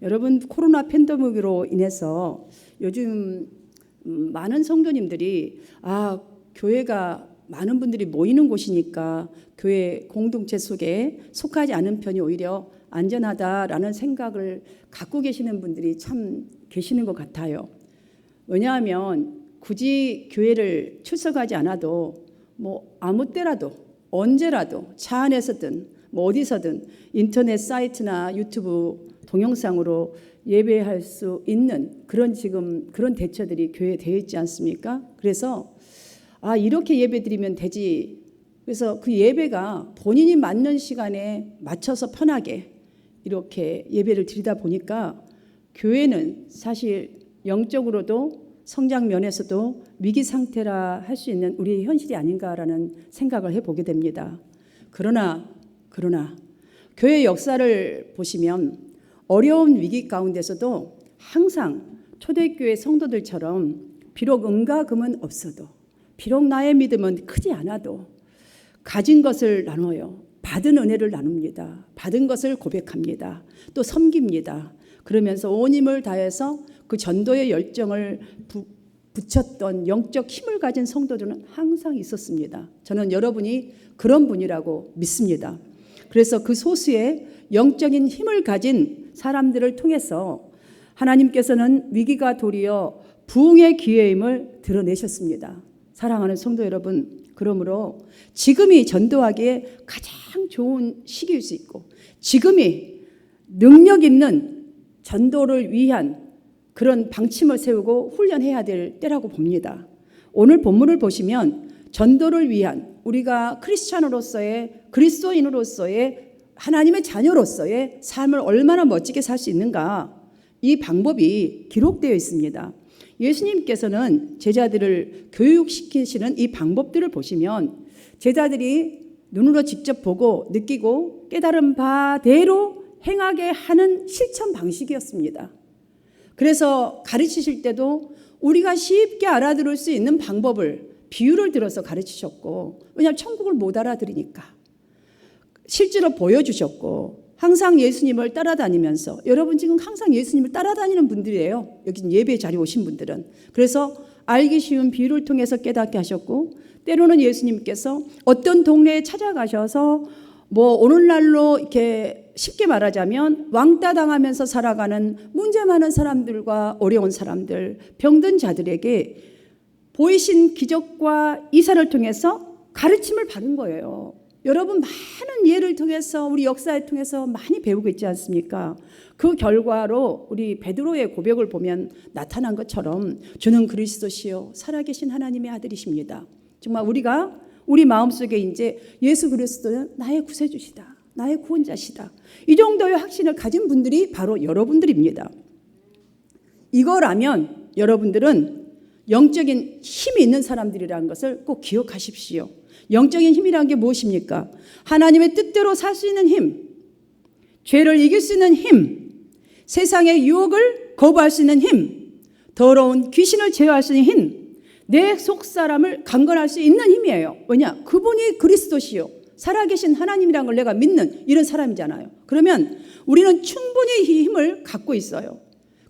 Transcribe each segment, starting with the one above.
여러분, 코로나 팬데믹으로 인해서 요즘 많은 성도님들이 교회가 많은 분들이 모이는 곳이니까 교회 공동체 속에 속하지 않은 편이 오히려 안전하다라는 생각을 갖고 계시는 분들이 참 계시는 것 같아요. 왜냐하면 굳이 교회를 출석하지 않아도 아무 때라도 언제라도 차 안에서든 어디서든 인터넷 사이트나 유튜브 동영상으로 예배할 수 있는 그런 대처들이 교회에 되어 있지 않습니까? 그래서 이렇게 예배 드리면 되지. 그래서 그 예배가 본인이 맞는 시간에 맞춰서 편하게 이렇게 예배를 드리다 보니까 교회는 사실 영적으로도 성장 면에서도 위기 상태라 할 수 있는 우리의 현실이 아닌가라는 생각을 해보게 됩니다. 그러나 교회 역사를 보시면 어려운 위기 가운데서도 항상 초대교회 성도들처럼 비록 은과 금은 없어도 비록 나의 믿음은 크지 않아도 가진 것을 나눠요. 받은 은혜를 나눕니다. 받은 것을 고백합니다. 또 섬깁니다. 그러면서 온 힘을 다해서 그 전도의 열정을 붙였던 영적 힘을 가진 성도들은 항상 있었습니다. 저는 여러분이 그런 분이라고 믿습니다. 그래서 그 소수의 영적인 힘을 가진 사람들을 통해서 하나님께서는 위기가 도리어 부흥의 기회임을 드러내셨습니다. 사랑하는 성도 여러분, 그러므로 지금이 전도하기에 가장 좋은 시기일 수 있고 지금이 능력 있는 전도를 위한 그런 방침을 세우고 훈련해야 될 때라고 봅니다. 오늘 본문을 보시면 전도를 위한 우리가 크리스찬으로서의 그리스도인으로서의 하나님의 자녀로서의 삶을 얼마나 멋지게 살 수 있는가, 이 방법이 기록되어 있습니다. 예수님께서는 제자들을 교육시키시는 이 방법들을 보시면 제자들이 눈으로 직접 보고 느끼고 깨달은 바대로 행하게 하는 실천 방식이었습니다. 그래서 가르치실 때도 우리가 쉽게 알아들을 수 있는 방법을 비유를 들어서 가르치셨고, 왜냐하면 천국을 못 알아들으니까 실제로 보여주셨고, 항상 예수님을 따라다니면서, 여러분 지금 항상 예수님을 따라다니는 분들이에요. 여기 예배 자리에 오신 분들은. 그래서 알기 쉬운 비유를 통해서 깨닫게 하셨고, 때로는 예수님께서 어떤 동네에 찾아가셔서 오늘날로 이렇게 쉽게 말하자면 왕따 당하면서 살아가는 문제 많은 사람들과 어려운 사람들, 병든 자들에게 보이신 기적과 이사를 통해서 가르침을 받은 거예요. 여러분 많은 예를 통해서 우리 역사를 통해서 많이 배우고 있지 않습니까? 그 결과로 우리 베드로의 고백을 보면 나타난 것처럼 주는 그리스도시요 살아계신 하나님의 아들이십니다. 정말 우리가 우리 마음속에 이제 예수 그리스도는 나의 구세주시다, 나의 구원자시다, 이 정도의 확신을 가진 분들이 바로 여러분들입니다. 이거라면 여러분들은 영적인 힘이 있는 사람들이라는 것을 꼭 기억하십시오. 영적인 힘이라는 게 무엇입니까? 하나님의 뜻대로 살 수 있는 힘, 죄를 이길 수 있는 힘, 세상의 유혹을 거부할 수 있는 힘, 더러운 귀신을 제어할 수 있는 힘, 내 속사람을 강건할 수 있는 힘이에요. 왜냐? 그분이 그리스도시요 살아계신 하나님이라는 걸 내가 믿는 이런 사람이잖아요. 그러면 우리는 충분히 이 힘을 갖고 있어요.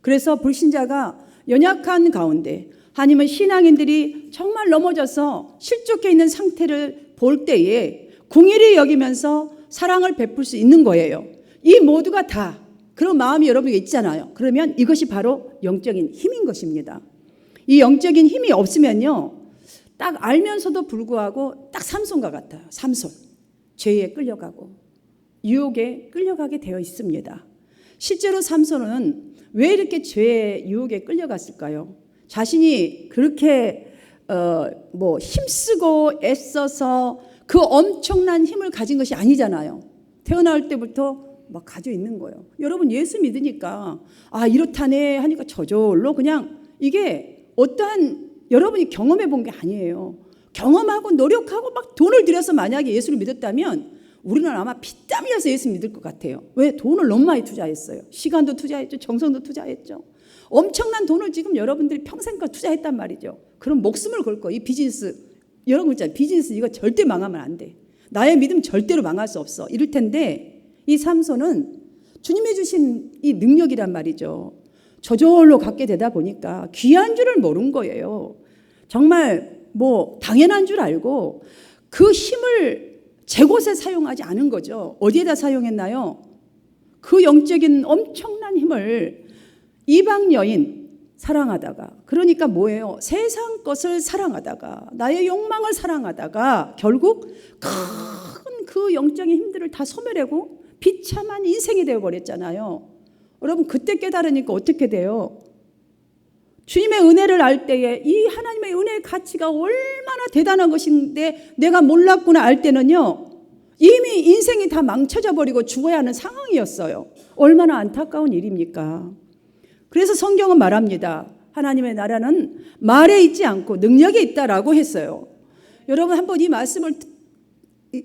그래서 불신자가 연약한 가운데 아니면 신앙인들이 정말 넘어져서 실족해 있는 상태를 볼 때에 긍휼히 여기면서 사랑을 베풀 수 있는 거예요. 이 모두가 다 그런 마음이 여러분에게 있잖아요. 그러면 이것이 바로 영적인 힘인 것입니다. 이 영적인 힘이 없으면요, 딱 알면서도 불구하고 딱 삼손과 같아요. 삼손, 죄에 끌려가고 유혹에 끌려가게 되어 있습니다. 실제로 삼손은 왜 이렇게 죄의 유혹에 끌려갔을까요? 자신이 그렇게 힘쓰고 애써서 그 엄청난 힘을 가진 것이 아니잖아요. 태어날 때부터 막 가지고 있는 거예요. 여러분 예수 믿으니까 이렇다네 하니까 저절로 그냥, 이게 어떠한 여러분이 경험해 본 게 아니에요. 경험하고 노력하고 막 돈을 들여서 만약에 예수를 믿었다면 우리는 아마 피땀 흘려서 예수 믿을 것 같아요. 왜? 돈을 너무 많이 투자했어요. 시간도 투자했죠. 정성도 투자했죠. 엄청난 돈을 지금 여러분들이 평생껏 투자했단 말이죠. 그럼 목숨을 걸고 이 비즈니스, 여러분 있잖아요. 비즈니스 이거 절대 망하면 안 돼. 나의 믿음 절대로 망할 수 없어. 이럴 텐데 이 삼손은 주님이 주신 이 능력이란 말이죠. 저절로 갖게 되다 보니까 귀한 줄을 모른 거예요. 정말 뭐 당연한 줄 알고 그 힘을 제 곳에 사용하지 않은 거죠. 어디에다 사용했나요? 그 영적인 엄청난 힘을 이방 여인 사랑하다가, 그러니까 뭐예요? 세상 것을 사랑하다가, 나의 욕망을 사랑하다가 결국 큰 그 영적인 힘들을 다 소멸하고 비참한 인생이 되어버렸잖아요. 여러분, 그때 깨달으니까 어떻게 돼요? 주님의 은혜를 알 때에 이 하나님의 은혜의 가치가 얼마나 대단한 것인데 내가 몰랐구나 알 때는요, 이미 인생이 다 망쳐져 버리고 죽어야 하는 상황이었어요. 얼마나 안타까운 일입니까? 그래서 성경은 말합니다. 하나님의 나라는 말에 있지 않고 능력에 있다라고 했어요. 여러분, 한번 이 말씀을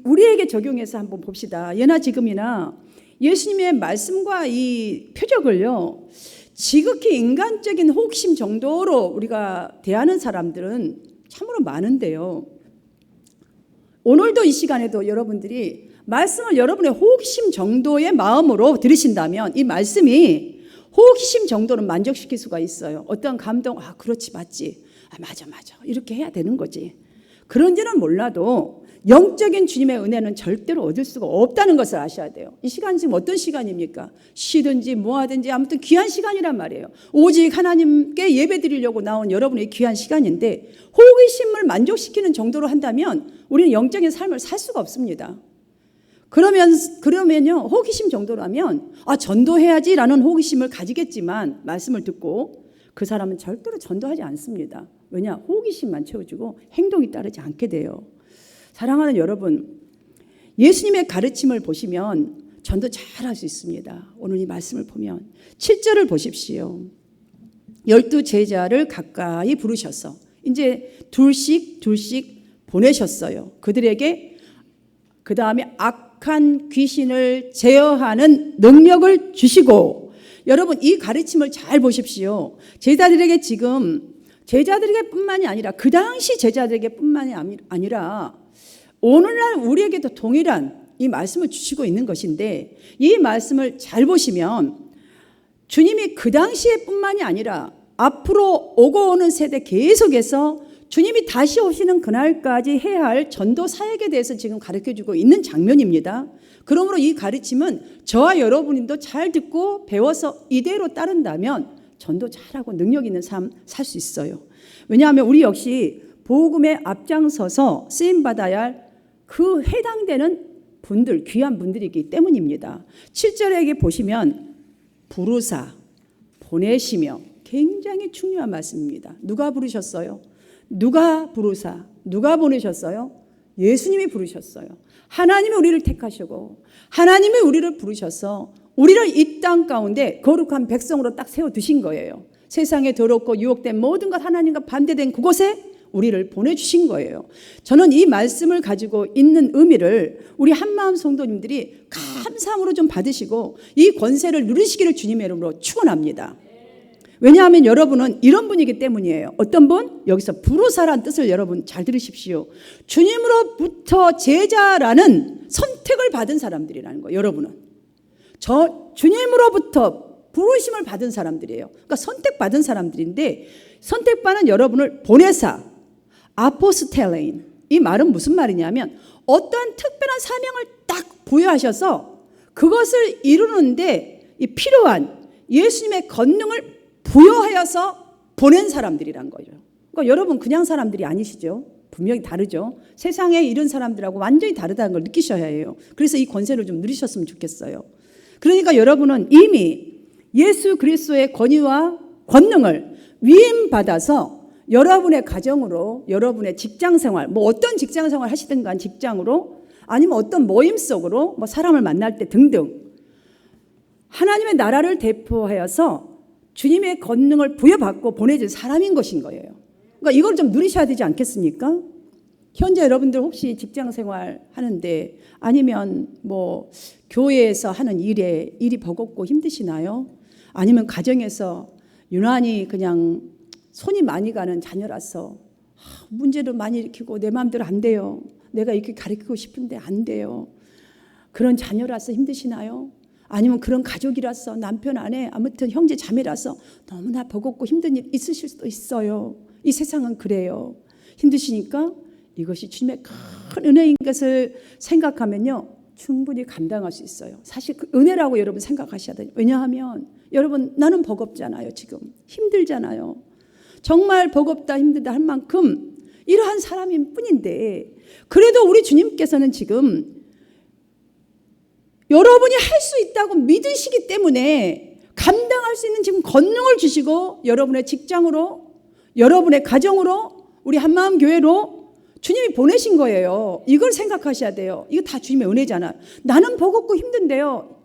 우리에게 적용해서 한번 봅시다. 예나 지금이나 예수님의 말씀과 이 표적을요, 지극히 인간적인 호기심 정도로 우리가 대하는 사람들은 참으로 많은데요. 오늘도 이 시간에도 여러분들이 말씀을 여러분의 호기심 정도의 마음으로 들으신다면 이 말씀이 호기심 정도는 만족시킬 수가 있어요. 어떤 감동, 그렇지, 맞지, 맞아 이렇게 해야 되는 거지. 그런지는 몰라도 영적인 주님의 은혜는 절대로 얻을 수가 없다는 것을 아셔야 돼요. 이 시간 지금 어떤 시간입니까? 쉬든지 뭐 하든지 아무튼 귀한 시간이란 말이에요. 오직 하나님께 예배 드리려고 나온 여러분의 귀한 시간인데 호기심을 만족시키는 정도로 한다면 우리는 영적인 삶을 살 수가 없습니다. 그러면요, 호기심 정도라면 전도해야지라는 호기심을 가지겠지만 말씀을 듣고 그 사람은 절대로 전도하지 않습니다. 왜냐? 호기심만 채워주고 행동이 따르지 않게 돼요. 사랑하는 여러분, 예수님의 가르침을 보시면 전도 잘할 수 있습니다. 오늘 이 말씀을 보면 7절을 보십시오. 12 제자를 가까이 부르셔서 이제 둘씩 보내셨어요. 그들에게 그 다음에 악한 귀신을 제어하는 능력을 주시고, 여러분 이 가르침을 잘 보십시오. 제자들에게 지금 제자들에게 뿐만이 아니라 그 당시 제자들에게 뿐만이 아니라 오늘날 우리에게도 동일한 이 말씀을 주시고 있는 것인데, 이 말씀을 잘 보시면 주님이 그 당시에 뿐만이 아니라 앞으로 오고 오는 세대 계속해서 주님이 다시 오시는 그날까지 해야 할 전도 사역에 대해서 지금 가르쳐주고 있는 장면입니다. 그러므로 이 가르침은 저와 여러분도 잘 듣고 배워서 이대로 따른다면 전도 잘하고 능력 있는 삶 살 수 있어요. 왜냐하면 우리 역시 복음에 앞장서서 쓰임받아야 할 그 해당되는 분들, 귀한 분들이기 때문입니다. 7절에 보시면 부르사, 보내시며, 굉장히 중요한 말씀입니다. 누가 부르셨어요? 누가 부르사, 누가 보내셨어요? 예수님이 부르셨어요. 하나님이 우리를 택하시고 하나님이 우리를 부르셔서 우리를 이 땅 가운데 거룩한 백성으로 딱 세워두신 거예요. 세상에 더럽고 유혹된 모든 것 하나님과 반대된 그곳에 우리를 보내주신 거예요. 저는 이 말씀을 가지고 있는 의미를 우리 한마음 성도님들이 감사함으로 좀 받으시고 이 권세를 누리시기를 주님의 이름으로 축원합니다. 왜냐하면 여러분은 이런 분이기 때문이에요. 어떤 분? 여기서 부르사라는 뜻을 여러분 잘 들으십시오. 주님으로부터 제자라는 선택을 받은 사람들이라는 거예요. 여러분은 주님으로부터 부르심을 받은 사람들이에요. 그러니까 선택받은 사람들인데, 선택받은 여러분을 보내사, 아포스텔레인, 이 말은 무슨 말이냐면 어떠한 특별한 사명을 딱 부여하셔서 그것을 이루는데 필요한 예수님의 권능을 부여하여서 보낸 사람들이란 거죠. 그러니까 여러분 그냥 사람들이 아니시죠. 분명히 다르죠. 세상에 이런 사람들하고 완전히 다르다는 걸 느끼셔야 해요. 그래서 이 권세를 좀 누리셨으면 좋겠어요. 그러니까 여러분은 이미 예수 그리스도의 권위와 권능을 위임받아서 여러분의 가정으로, 여러분의 직장생활, 뭐 어떤 직장생활 하시든 간 직장으로, 아니면 어떤 모임 속으로, 뭐 사람을 만날 때 등등 하나님의 나라를 대표하여서 주님의 권능을 부여받고 보내준 사람인 것인 거예요. 그러니까 이걸 좀 누리셔야 되지 않겠습니까? 현재 여러분들 혹시 직장생활 하는데, 아니면 뭐 교회에서 하는 일이 버겁고 힘드시나요? 아니면 가정에서 유난히 그냥 손이 많이 가는 자녀라서 문제를 많이 일으키고 내 마음대로 안 돼요. 내가 이렇게 가르치고 싶은데 안 돼요. 그런 자녀라서 힘드시나요? 아니면 그런 가족이라서 남편 아내 아무튼 형제 자매라서 너무나 버겁고 힘든 일 있으실 수도 있어요. 이 세상은 그래요. 힘드시니까 이것이 주님의 큰 은혜인 것을 생각하면요 충분히 감당할 수 있어요. 사실 그 은혜라고 여러분 생각하셔야 돼요. 왜냐하면 여러분 나는 버겁잖아요. 지금 힘들잖아요. 정말 버겁다 힘들다 할 만큼 이러한 사람인 뿐인데 그래도 우리 주님께서는 지금 여러분이 할 수 있다고 믿으시기 때문에 감당할 수 있는 지금 권능을 주시고 여러분의 직장으로 여러분의 가정으로 우리 한마음 교회로 주님이 보내신 거예요. 이걸 생각하셔야 돼요. 이거 다 주님의 은혜잖아요. 나는 버겁고 힘든데요.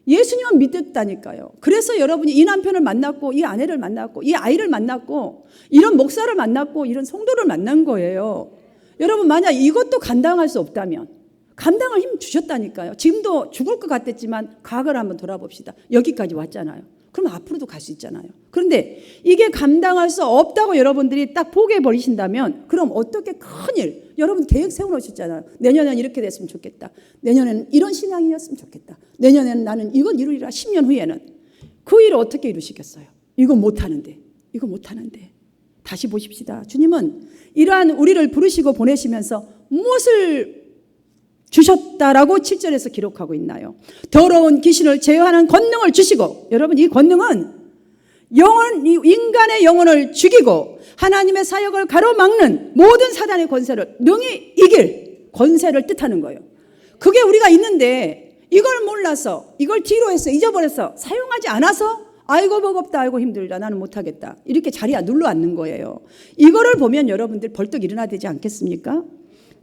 예수님은 믿었다니까요. 그래서 여러분이 이 남편을 만났고 이 아내를 만났고 이 아이를 만났고 이런 목사를 만났고 이런 성도를 만난 거예요. 여러분 만약 이것도 감당할 수 없다면 감당할 힘 주셨다니까요. 지금도 죽을 것 같았지만 과거를 한번 돌아봅시다. 여기까지 왔잖아요. 그럼 앞으로도 갈 수 있잖아요. 그런데 이게 감당할 수 없다고 여러분들이 딱 포기해 버리신다면 그럼 어떻게 큰일 여러분 계획 세워놓으셨잖아요. 내년에는 이렇게 됐으면 좋겠다. 내년에는 이런 신앙이었으면 좋겠다. 내년에는 나는 이건 이루리라. 10년 후에는 그 일을 어떻게 이루시겠어요? 이거 못하는데 이거 못하는데 다시 보십시다. 주님은 이러한 우리를 부르시고 보내시면서 무엇을 주셨다라고 7절에서 기록하고 있나요? 더러운 귀신을 제어하는 권능을 주시고 여러분 이 권능은 인간의 영혼을 죽이고 하나님의 사역을 가로막는 모든 사단의 권세를 능히 이길 권세를 뜻하는 거예요. 그게 우리가 있는데 이걸 몰라서 이걸 뒤로 해서 잊어버려서 사용하지 않아서 아이고 버겁다 아이고 힘들다 나는 못하겠다 이렇게 자리에 눌러 앉는 거예요. 이거를 보면 여러분들 벌떡 일어나야 되지 않겠습니까?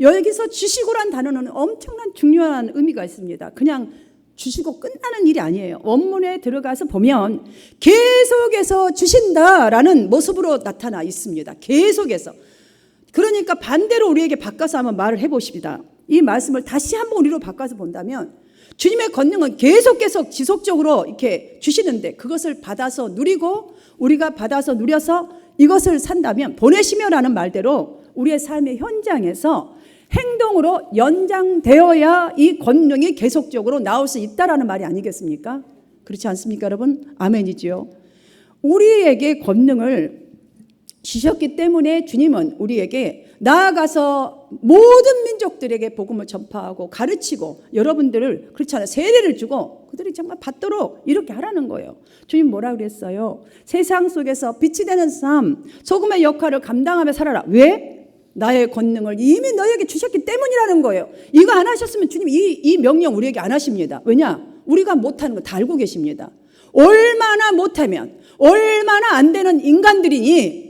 여기서 주시고란 단어는 엄청난 중요한 의미가 있습니다. 그냥 주시고 끝나는 일이 아니에요. 원문에 들어가서 보면 계속해서 주신다라는 모습으로 나타나 있습니다. 계속해서. 그러니까 반대로 우리에게 바꿔서 한번 말을 해보십니다. 이 말씀을 다시 한번 우리로 바꿔서 본다면 주님의 권능은 계속 지속적으로 이렇게 주시는데 그것을 받아서 누리고 우리가 받아서 누려서 이것을 산다면 보내시며라는 말대로 우리의 삶의 현장에서 행동으로 연장되어야 이 권능이 계속적으로 나올 수 있다라는 말이 아니겠습니까? 그렇지 않습니까, 여러분? 아멘이지요. 우리에게 권능을 주셨기 때문에 주님은 우리에게 나아가서 모든 민족들에게 복음을 전파하고 가르치고 여러분들을 그렇잖아요. 세례를 주고 그들이 정말 받도록 이렇게 하라는 거예요. 주님 뭐라 그랬어요? 세상 속에서 빛이 되는 삶, 소금의 역할을 감당하며 살아라. 왜? 나의 권능을 이미 너에게 주셨기 때문이라는 거예요. 이거 안 하셨으면 주님 이 명령 우리에게 안 하십니다. 왜냐? 우리가 못하는 거 다 알고 계십니다. 얼마나 못하면 얼마나 안 되는 인간들이니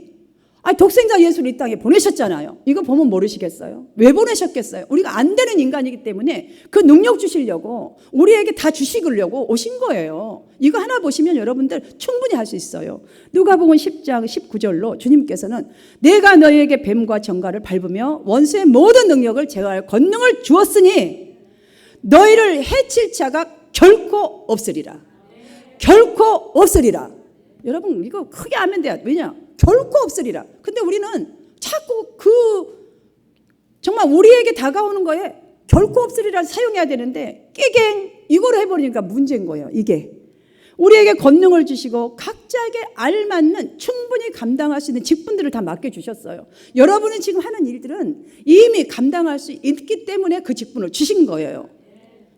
독생자 예수를 이 땅에 보내셨잖아요. 이거 보면 모르시겠어요? 왜 보내셨겠어요? 우리가 안 되는 인간이기 때문에 그 능력 주시려고 우리에게 다 주시려고 오신 거예요. 이거 하나 보시면 여러분들 충분히 할 수 있어요. 누가복음 10장 19절로 주님께서는 내가 너희에게 뱀과 정갈을 밟으며 원수의 모든 능력을 제어할 권능을 주었으니 너희를 해칠 자가 결코 없으리라. 결코 없으리라. 여러분 이거 크게 하면 돼요. 왜냐? 결코 없으리라. 근데 우리는 자꾸 정말 우리에게 다가오는 거에 결코 없으리라 사용해야 되는데 깨갱 이걸 해버리니까 문제인 거예요. 이게 우리에게 권능을 주시고 각자에게 알맞는 충분히 감당할 수 있는 직분들을 다 맡겨주셨어요. 여러분이 지금 하는 일들은 이미 감당할 수 있기 때문에 그 직분을 주신 거예요.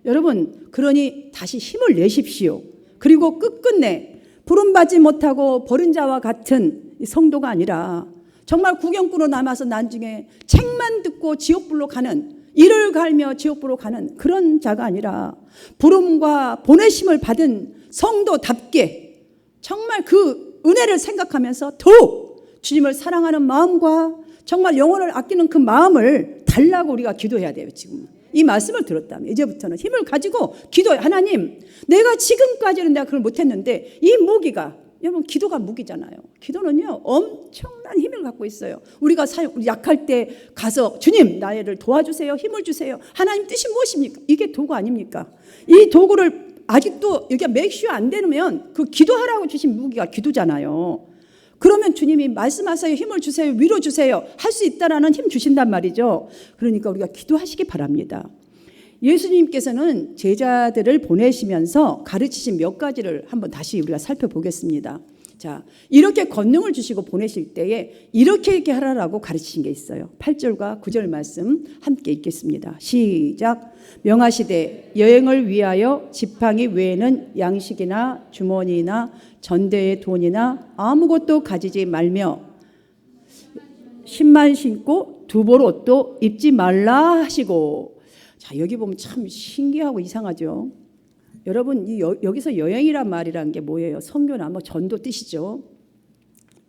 여러분 그러니 다시 힘을 내십시오. 그리고 끝끝내 부름받지 못하고 버린 자와 같은 성도가 아니라 정말 구경꾼으로 남아서 나중에 책만 듣고 지옥불로 가는 이를 갈며 지옥불로 가는 그런 자가 아니라 부름과 보내심을 받은 성도답게 정말 그 은혜를 생각하면서 더욱 주님을 사랑하는 마음과 정말 영혼을 아끼는 그 마음을 달라고 우리가 기도해야 돼요. 지금 이 말씀을 들었다면 이제부터는 힘을 가지고 기도해. 하나님 내가 지금까지는 내가 그걸 못했는데 이 무기가 여러분 기도가 무기잖아요. 기도는요 엄청난 힘을 갖고 있어요. 우리가 약할 때 가서 주님 나를 도와주세요. 힘을 주세요. 하나님 뜻이 무엇입니까? 이게 도구 아닙니까? 이 도구를 아직도 여기가 맥슈 안 되면 그 기도하라고 주신 무기가 기도잖아요. 그러면 주님이 말씀하세요. 힘을 주세요. 위로 주세요. 할 수 있다라는 힘 주신단 말이죠. 그러니까 우리가 기도하시기 바랍니다. 예수님께서는 제자들을 보내시면서 가르치신 몇 가지를 한번 다시 우리가 살펴보겠습니다. 자, 이렇게 권능을 주시고 보내실 때에 이렇게 하라라고 가르치신 게 있어요. 8절과 9절 말씀 함께 읽겠습니다. 시작. 명하시되 여행을 위하여 지팡이 외에는 양식이나 주머니나 전대의 돈이나 아무것도 가지지 말며 신만 신고 두 벌 옷도 입지 말라 하시고. 자, 여기 보면 참 신기하고 이상하죠. 여러분, 여기서 여행이란 말이란 게 뭐예요? 선교나 뭐 전도 뜻이죠.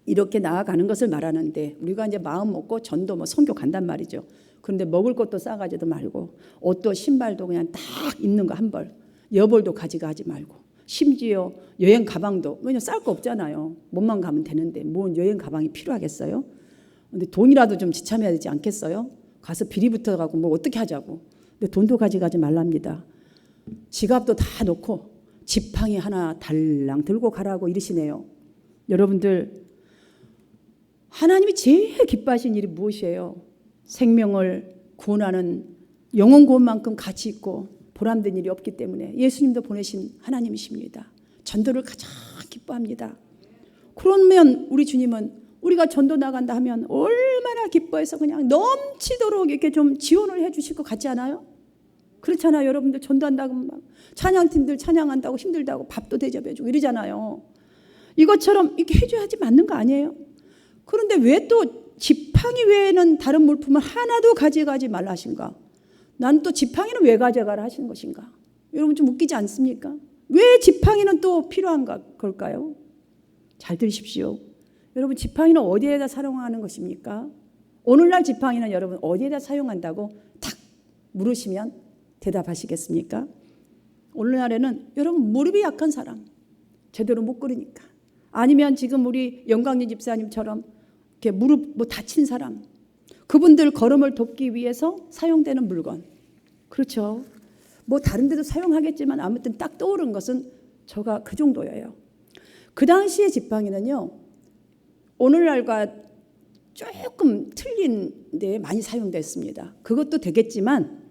이렇게 나아가는 것을 말하는데 우리가 이제 마음 먹고 전도 뭐 선교 간단 말이죠. 그런데 먹을 것도 싸가지도 말고 옷도 신발도 그냥 딱 입는 거 한 벌, 여벌도 가져가지 말고, 심지어 여행 가방도 왜냐 쌀 거 없잖아요. 몸만 가면 되는데 뭔 여행 가방이 필요하겠어요? 근데 돈이라도 좀 지참해야 되지 않겠어요? 가서 비리 붙어가고 뭐 어떻게 하자고. 근데 돈도 가져가지 말랍니다. 지갑도 다 놓고 지팡이 하나 달랑 들고 가라고 이러시네요. 여러분들, 하나님이 제일 기뻐하시는 일이 무엇이에요? 생명을 구원하는 영혼 구원만큼 가치 있고 보람된 일이 없기 때문에 예수님도 보내신 하나님이십니다. 전도를 가장 기뻐합니다. 그러면 우리 주님은 우리가 전도 나간다 하면 얼마나 기뻐해서 그냥 넘치도록 이렇게 좀 지원을 해 주실 것 같지 않아요? 그렇잖아요. 여러분들 전도한다고 막 찬양팀들 찬양한다고 힘들다고 밥도 대접해주고 이러잖아요. 이것처럼 이렇게 해줘야지 맞는 거 아니에요? 그런데 왜 또 지팡이 외에는 다른 물품을 하나도 가져가지 말라 하신가? 난 또 지팡이는 왜 가져가라 하신 것인가? 여러분 좀 웃기지 않습니까? 왜 지팡이는 또 필요한가 걸까요? 잘 들으십시오. 여러분, 지팡이는 어디에다 사용하는 것입니까? 오늘날 지팡이는 여러분 어디에다 사용한다고 탁 물으시면 대답하시겠습니까? 오늘날에는 여러분 무릎이 약한 사람, 제대로 못 걸으니까, 아니면 지금 우리 영광리 집사님처럼 이렇게 무릎 뭐 다친 사람, 그분들 걸음을 돕기 위해서 사용되는 물건. 그렇죠. 뭐 다른 데도 사용하겠지만 아무튼 딱 떠오른 것은 저가 그 정도예요. 그 당시의 지팡이는요, 오늘날과 조금 틀린 데 많이 사용됐습니다. 그것도 되겠지만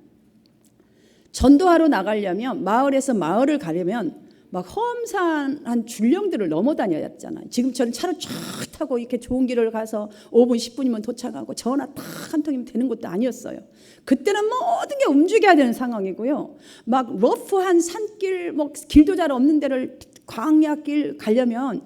전도하러 나가려면, 마을에서 마을을 가려면 막 험산한 줄령들을 넘어 다녀야 했잖아요. 지금처럼 차를 쫙 타고 이렇게 좋은 길을 가서 5분 10분이면 도착하고 전화 딱 한 통이면 되는 것도 아니었어요. 그때는 모든 게 움직여야 되는 상황이고요. 막 러프한 산길, 뭐 길도 잘 없는 데를 광야길 가려면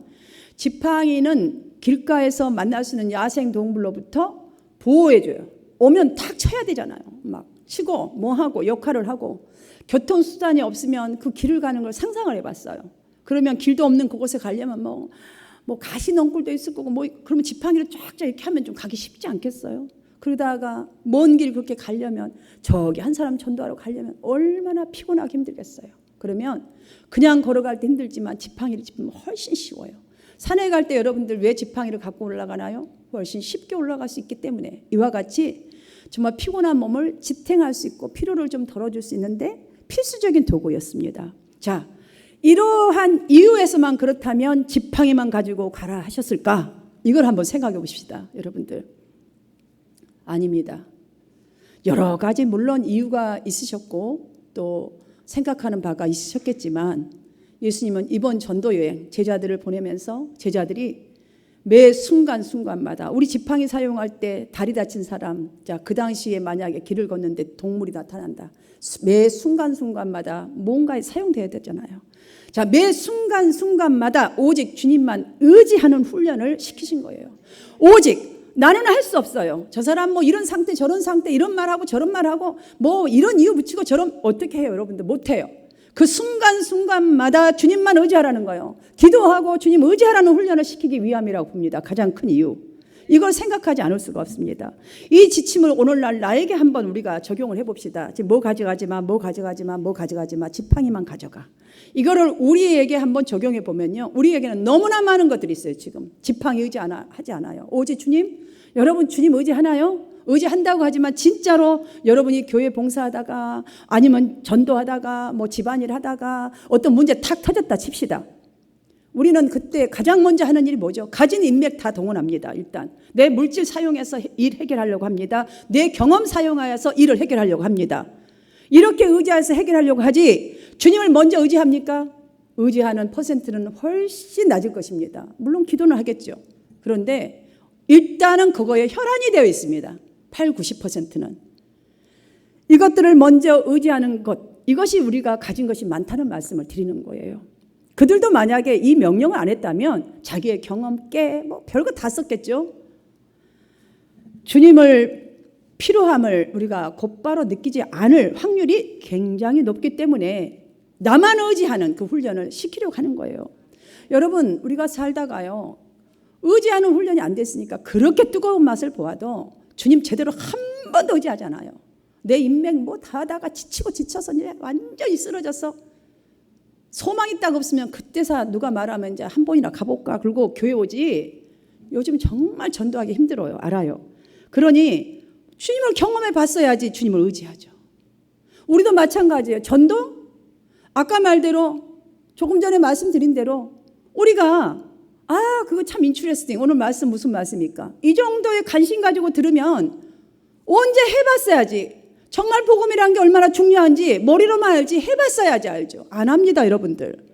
지팡이는 길가에서 만날 수 있는 야생 동물로부터 보호해줘요. 오면 탁 쳐야 되잖아요. 막 치고 뭐 하고 역할을 하고. 교통수단이 없으면 그 길을 가는 걸 상상을 해봤어요. 그러면 길도 없는 그곳에 가려면 뭐 가시넝굴도 있을 거고 뭐 그러면 지팡이를 쫙쫙 이렇게 하면 좀 가기 쉽지 않겠어요? 그러다가 먼 길 그렇게 가려면, 저기 한 사람 전도하러 가려면 얼마나 피곤하고 힘들겠어요. 그러면 그냥 걸어갈 때 힘들지만 지팡이를 짚으면 훨씬 쉬워요. 산에 갈 때 여러분들 왜 지팡이를 갖고 올라가나요? 훨씬 쉽게 올라갈 수 있기 때문에. 이와 같이 정말 피곤한 몸을 지탱할 수 있고 피로를 좀 덜어줄 수 있는데 필수적인 도구였습니다. 자, 이러한 이유에서만 그렇다면 지팡이만 가지고 가라 하셨을까? 이걸 한번 생각해 보십시다, 여러분들. 아닙니다. 여러 가지 물론 이유가 있으셨고 또 생각하는 바가 있으셨겠지만 예수님은 이번 전도여행 제자들을 보내면서 제자들이 매 순간순간마다, 우리 지팡이 사용할 때 다리 다친 사람, 자, 그 당시에 만약에 길을 걷는데 동물이 나타난다, 매 순간순간마다 뭔가에 사용되어야 되잖아요. 자, 매 순간순간마다 오직 주님만 의지하는 훈련을 시키신 거예요. 오직 나는 할 수 없어요. 저 사람 뭐 이런 상태 저런 상태, 이런 말하고 저런 말하고 뭐 이런 이유 붙이고 저런, 어떻게 해요 여러분들? 못해요. 그 순간순간마다 주님만 의지하라는 거예요. 기도하고 주님 의지하라는 훈련을 시키기 위함이라고 봅니다. 가장 큰 이유. 이걸 생각하지 않을 수가 없습니다. 이 지침을 오늘날 나에게 한번 우리가 적용을 해봅시다. 지금 뭐 가져가지 마, 뭐 가져가지 마, 뭐 가져가지 마, 지팡이만 가져가. 이거를 우리에게 한번 적용해 보면요, 우리에게는 너무나 많은 것들이 있어요. 지금 지팡이 하지 않아요. 오직 주님, 여러분 주님 의지하나요? 의지한다고 하지만 진짜로 여러분이 교회 봉사하다가 아니면 전도하다가 뭐 집안일 하다가 어떤 문제 탁 터졌다 칩시다. 우리는 그때 가장 먼저 하는 일이 뭐죠? 가진 인맥 다 동원합니다. 일단 내 물질 사용해서 일 해결하려고 합니다. 내 경험 사용하여서 일을 해결하려고 합니다. 이렇게 의지해서 해결하려고 하지 주님을 먼저 의지합니까? 의지하는 퍼센트는 훨씬 낮을 것입니다. 물론 기도는 하겠죠. 그런데 일단은 그거에 혈안이 되어 있습니다. 8, 90%는. 이것들을 먼저 의지하는 것, 이것이 우리가 가진 것이 많다는 말씀을 드리는 거예요. 그들도 만약에 이 명령을 안 했다면 자기의 경험, 깨, 별거 다 썼겠죠. 주님을 필요함을 우리가 곧바로 느끼지 않을 확률이 굉장히 높기 때문에 나만 의지하는 그 훈련을 시키려고 하는 거예요. 여러분, 우리가 살다가요, 의지하는 훈련이 안 됐으니까 그렇게 뜨거운 맛을 보아도 주님 제대로 한 번도 의지하잖아요. 내 인맥 다 하다가 지치고 지쳐서 이제 완전히 쓰러져서 소망이 딱 없으면 그때서 누가 말하면 이제 한 번이나 가볼까 그리고 교회 오지. 요즘 정말 전도하기 힘들어요. 알아요. 그러니 주님을 경험해 봤어야지 주님을 의지하죠. 우리도 마찬가지예요. 전도? 아까 말대로 조금 전에 말씀드린 대로 우리가 그거 참 인트레스팅. 오늘 말씀 무슨 말씀입니까? 이 정도의 관심 가지고 들으면 언제 해봤어야지. 정말 복음이란 게 얼마나 중요한지 머리로만 알지 해봤어야지 알죠. 안 합니다, 여러분들.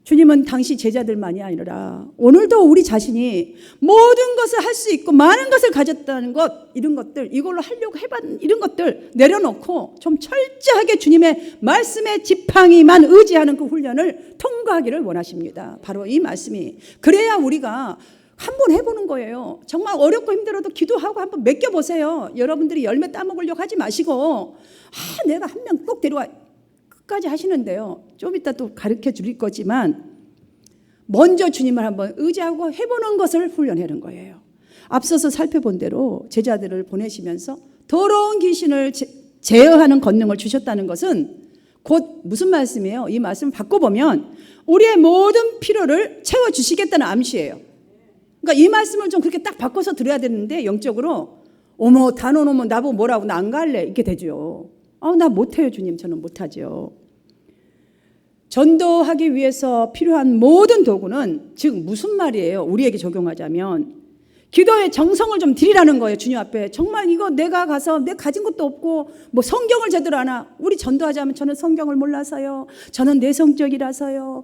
주님은 당시 제자들만이 아니라 오늘도 우리 자신이 모든 것을 할 수 있고 많은 것을 가졌다는 것, 이런 것들, 이걸로 하려고 해봤는 이런 것들 내려놓고 좀 철저하게 주님의 말씀의 지팡이만 의지하는 그 훈련을 통과하기를 원하십니다. 바로 이 말씀이. 그래야 우리가 한번 해보는 거예요. 정말 어렵고 힘들어도 기도하고 한번 맡겨보세요. 여러분들이 열매 따먹으려고 하지 마시고 내가 한 명 꼭 데려와 끝까지 하시는데요. 좀 이따 또 가르쳐 드릴 거지만 먼저 주님을 한번 의지하고 해보는 것을 훈련하는 거예요. 앞서서 살펴본 대로 제자들을 보내시면서 더러운 귀신을 제어하는 권능을 주셨다는 것은 곧 무슨 말씀이에요? 이 말씀을 바꿔보면 우리의 모든 필요를 채워주시겠다는 암시예요. 그러니까 이 말씀을 좀 그렇게 딱 바꿔서 들어야 되는데 영적으로 어머 단원 오면 나보고 뭐라고 나 안 갈래 이렇게 되죠. 나 못해요 주님. 저는 못하죠. 전도하기 위해서 필요한 모든 도구는 즉 무슨 말이에요? 우리에게 적용하자면 기도의 정성을 좀 드리라는 거예요. 주님 앞에. 정말 이거 내가 가서 내 가진 것도 없고 성경을 제대로 아나. 우리 전도하자면 저는 성경을 몰라서요. 저는 내성적이라서요.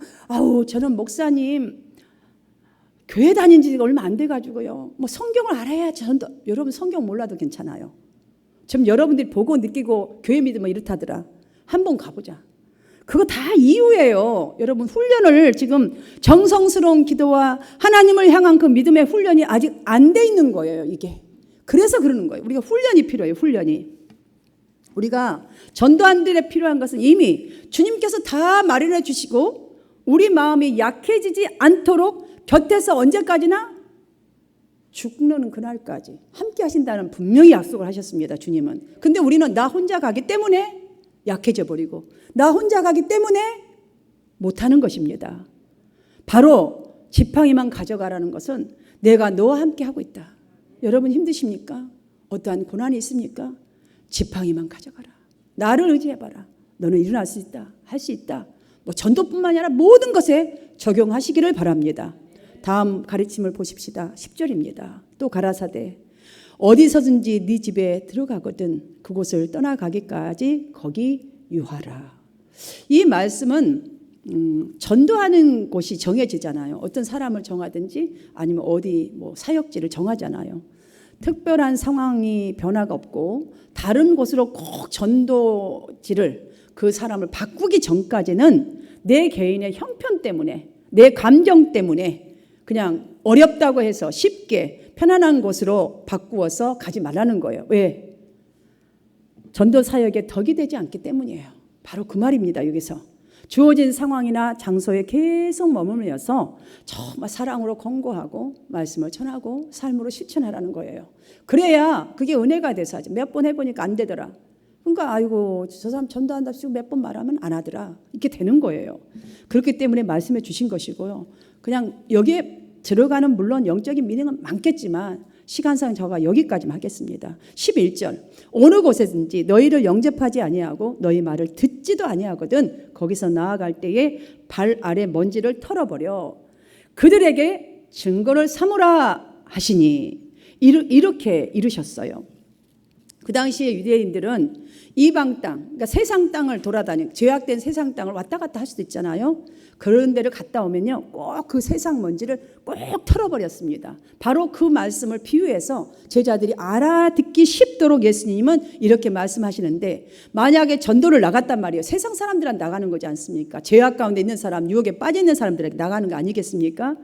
저는 목사님 교회 다닌 지 얼마 안 돼가지고요. 성경을 알아야 전도. 여러분 성경 몰라도 괜찮아요. 지금 여러분들이 보고 느끼고 교회 믿으면 이렇다더라. 한번 가보자. 그거 다 이유예요. 여러분 훈련을 지금 정성스러운 기도와 하나님을 향한 그 믿음의 훈련이 아직 안 돼 있는 거예요. 이게. 그래서 그러는 거예요. 우리가 훈련이 필요해요. 훈련이. 우리가 전도한들에 필요한 것은 이미 주님께서 다 마련해 주시고 우리 마음이 약해지지 않도록 곁에서 언제까지나 죽는 그날까지 함께 하신다는 분명히 약속을 하셨습니다. 주님은. 근데 우리는 나 혼자 가기 때문에 약해져 버리고 나 혼자 가기 때문에 못하는 것입니다. 바로 지팡이만 가져가라는 것은 내가 너와 함께 하고 있다. 여러분 힘드십니까? 어떠한 고난이 있습니까? 지팡이만 가져가라. 나를 의지해봐라. 너는 일어날 수 있다. 할 수 있다. 전도뿐만 아니라 모든 것에 적용하시기를 바랍니다. 다음 가르침을 보십시다. 10절입니다. 또 가라사대 어디서든지 네 집에 들어가거든 그곳을 떠나가기까지 거기 유하라. 이 말씀은 전도하는 곳이 정해지잖아요. 어떤 사람을 정하든지 아니면 어디 사역지를 정하잖아요. 특별한 상황이 변화가 없고 다른 곳으로 꼭 전도지를 그 사람을 바꾸기 전까지는 내 개인의 형편 때문에 내 감정 때문에 그냥 어렵다고 해서 쉽게 편안한 곳으로 바꾸어서 가지 말라는 거예요. 왜? 전도 사역에 덕이 되지 않기 때문이에요. 바로 그 말입니다. 여기서 주어진 상황이나 장소에 계속 머물면서 정말 사랑으로 권고하고 말씀을 전하고 삶으로 실천하라는 거예요. 그래야 그게 은혜가 돼서 하지. 몇 번 해보니까 안 되더라. 그러니까 아이고 저 사람 전도한답시고 몇 번 말하면 안 하더라. 이렇게 되는 거예요. 그렇기 때문에 말씀해 주신 것이고요. 그냥 여기에 들어가는 물론 영적인 미능은 많겠지만 시간상 저가 여기까지만 하겠습니다. 11절 어느 곳에든지 너희를 영접하지 아니하고 너희 말을 듣지도 아니하거든 거기서 나아갈 때에 발 아래 먼지를 털어버려 그들에게 증거를 삼으라 하시니 이렇게 이르셨어요. 그 당시에 유대인들은 이방 땅, 그러니까 세상 땅을 돌아다니고 죄악된 세상 땅을 왔다 갔다 할 수도 있잖아요. 그런 데를 갔다 오면요, 꼭 그 세상 먼지를 꼭 털어버렸습니다. 바로 그 말씀을 비유해서 제자들이 알아듣기 쉽도록 예수님은 이렇게 말씀하시는데, 만약에 전도를 나갔단 말이에요. 세상 사람들한테 나가는 거지 않습니까? 죄악 가운데 있는 사람, 유혹에 빠져 있는 사람들에게 나가는 거 아니겠습니까?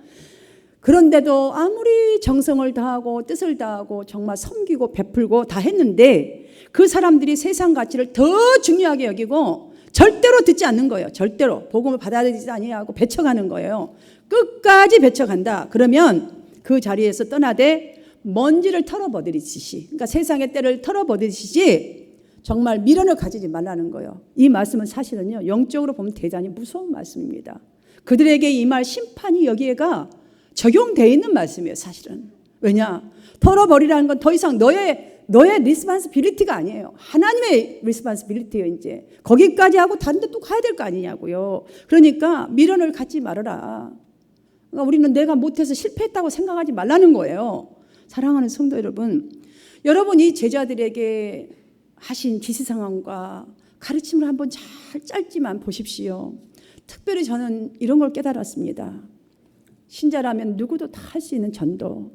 그런데도 아무리 정성을 다하고 뜻을 다하고 정말 섬기고 베풀고 다 했는데 그 사람들이 세상 가치를 더 중요하게 여기고 절대로 듣지 않는 거예요. 절대로 복음을 받아들이지 아니하고 배척하는 거예요. 끝까지 배척한다. 그러면 그 자리에서 떠나되 먼지를 털어버리듯이, 그러니까 세상의 때를 털어버리듯이 정말 미련을 가지지 말라는 거예요. 이 말씀은 사실은요, 영적으로 보면 대단히 무서운 말씀입니다. 그들에게 임할 심판이 여기에가 적용되어 있는 말씀이에요, 사실은. 왜냐? 털어버리라는 건 더 이상 너의 리스폰시빌리티가 아니에요. 하나님의 리스폰시빌리티예요, 이제. 거기까지 하고 다른 데 또 가야 될 거 아니냐고요. 그러니까 미련을 갖지 말아라. 그러니까 우리는 내가 못해서 실패했다고 생각하지 말라는 거예요. 사랑하는 성도 여러분, 여러분이 제자들에게 하신 지시상황과 가르침을 한번 잘 짧지만 보십시오. 특별히 저는 이런 걸 깨달았습니다. 신자라면 누구도 다 할 수 있는 전도,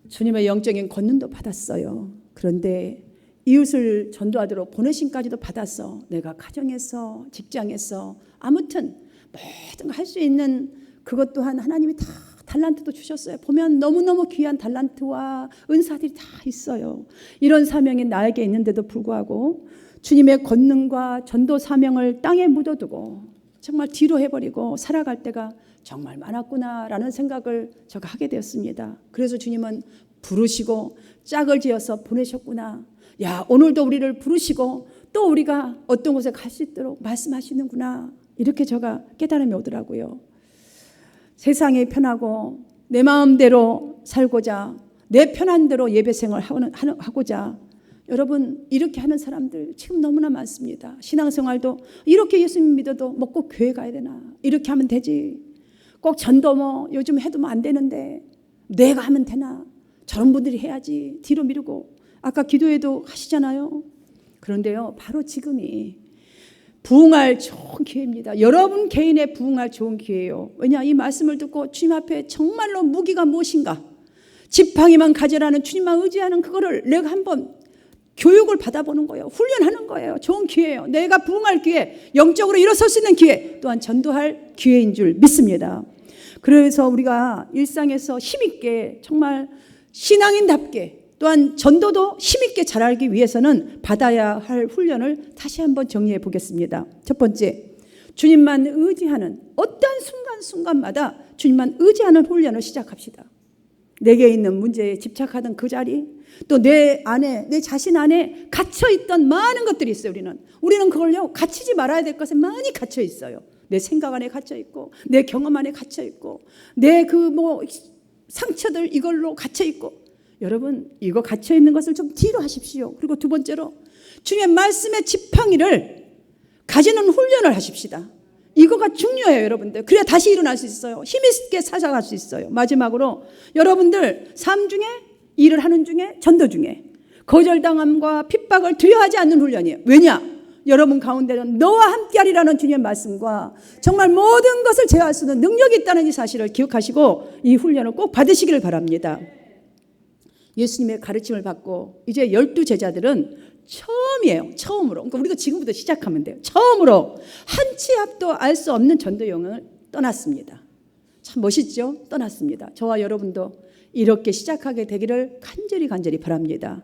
주님의 영적인 권능도 받았어요. 그런데 이웃을 전도하도록 보내심까지도 받았어. 내가 가정에서, 직장에서, 아무튼 모든 걸 할 수 있는 그것 또한 하나님이 다 달란트도 주셨어요. 보면 너무너무 귀한 달란트와 은사들이 다 있어요. 이런 사명이 나에게 있는데도 불구하고 주님의 권능과 전도 사명을 땅에 묻어두고 정말 뒤로 해버리고 살아갈 때가 정말 많았구나라는 생각을 제가 하게 되었습니다. 그래서 주님은 부르시고 짝을 지어서 보내셨구나. 야, 오늘도 우리를 부르시고 또 우리가 어떤 곳에 갈 수 있도록 말씀하시는구나. 이렇게 제가 깨달음이 오더라고요. 세상이 편하고 내 마음대로 살고자, 내 편한 대로 예배생활 하고자, 여러분 이렇게 하는 사람들 지금 너무나 많습니다. 신앙생활도 이렇게 예수님 믿어도 뭐 꼭 교회 가야 되나, 이렇게 하면 되지, 꼭 전도 뭐 요즘 해도 안 되는데 내가 하면 되나, 저런 분들이 해야지, 뒤로 미루고. 아까 기도회도 하시잖아요. 그런데요, 바로 지금이 부흥할 좋은 기회입니다. 여러분 개인의 부흥할 좋은 기회예요. 왜냐, 이 말씀을 듣고 주님 앞에 정말로 무기가 무엇인가, 지팡이만 가져라는 주님만 의지하는 그거를 내가 한번 교육을 받아보는 거예요. 훈련하는 거예요. 좋은 기회예요. 내가 부흥할 기회, 영적으로 일어설 수 있는 기회, 또한 전도할 기회인 줄 믿습니다. 그래서 우리가 일상에서 힘있게, 정말 신앙인답게, 또한 전도도 힘있게 잘 알기 위해서는 받아야 할 훈련을 다시 한번 정리해 보겠습니다. 첫 번째, 주님만 의지하는, 어떤 순간순간마다 주님만 의지하는 훈련을 시작합시다. 내게 있는 문제에 집착하던 그 자리, 또 내 안에, 내 자신 안에 갇혀있던 많은 것들이 있어요. 우리는 그걸요, 갇히지 말아야 될 것에 많이 갇혀 있어요. 내 생각 안에 갇혀 있고, 내 경험 안에 갇혀 있고, 내 상처들 이걸로 갇혀 있고. 여러분, 이거 갇혀 있는 것을 좀 뒤로 하십시오. 그리고 두 번째로, 주님의 말씀의 지팡이를 가지는 훈련을 하십시다. 이거가 중요해요, 여러분들. 그래야 다시 일어날 수 있어요. 힘있게 살아갈 수 있어요. 마지막으로, 여러분들 삶 중에, 일을 하는 중에, 전도 중에 거절당함과 핍박을 두려워하지 않는 훈련이에요. 왜냐? 여러분 가운데는 너와 함께하리라는 주님의 말씀과 정말 모든 것을 제어할 수 있는 능력이 있다는 이 사실을 기억하시고 이 훈련을 꼭 받으시기를 바랍니다. 예수님의 가르침을 받고 이제 12제자들은 처음이에요. 처음으로. 그러니까 우리도 지금부터 시작하면 돼요. 처음으로 한 치 앞도 알 수 없는 전도 여행을 떠났습니다. 참 멋있죠? 떠났습니다. 저와 여러분도 이렇게 시작하게 되기를 간절히 바랍니다.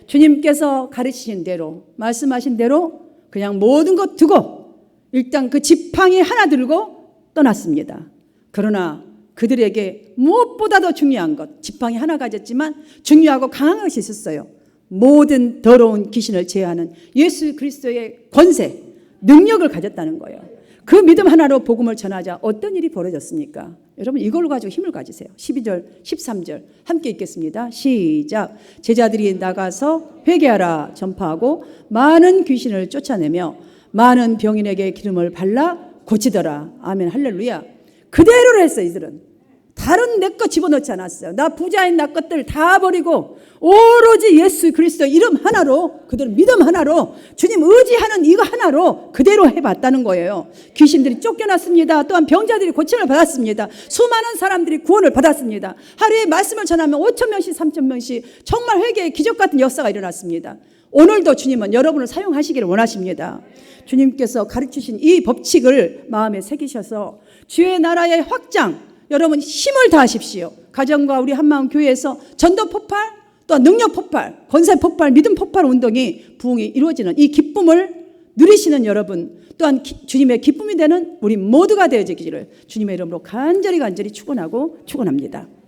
주님께서 가르치신 대로, 말씀하신 대로 그냥 모든 것 두고 일단 그 지팡이 하나 들고 떠났습니다. 그러나 그들에게 무엇보다도 중요한 것, 지팡이 하나 가졌지만 중요하고 강한 것이 있었어요. 모든 더러운 귀신을 제어하는 예수 그리스도의 권세, 능력을 가졌다는 거예요. 그 믿음 하나로 복음을 전하자 어떤 일이 벌어졌습니까? 여러분 이걸로 가지고 힘을 가지세요. 12절, 13절 함께 읽겠습니다. 시작. 제자들이 나가서 회개하라 전파하고 많은 귀신을 쫓아내며 많은 병인에게 기름을 발라 고치더라. 아멘 할렐루야. 그대로를 했어요. 이들은 다른 내 것 집어넣지 않았어요. 나 부자인 나 것들 다 버리고 오로지 예수 그리스도 이름 하나로, 그대로 믿음 하나로, 주님 의지하는 이거 하나로 그대로 해봤다는 거예요. 귀신들이 쫓겨났습니다. 또한 병자들이 고침을 받았습니다. 수많은 사람들이 구원을 받았습니다. 하루에 말씀을 전하면 5,000명씩 3,000명씩 정말 회개의 기적 같은 역사가 일어났습니다. 오늘도 주님은 여러분을 사용하시기를 원하십니다. 주님께서 가르치신 이 법칙을 마음에 새기셔서 주의 나라의 확장, 여러분 힘을 다하십시오. 가정과 우리 한마음교회에서 전도 폭발, 또한 능력 폭발, 권세 폭발, 믿음 폭발 운동이 부흥이 이루어지는 이 기쁨을 누리시는 여러분, 또한 주님의 기쁨이 되는 우리 모두가 되어지기를 주님의 이름으로 간절히 축원하고 축원합니다.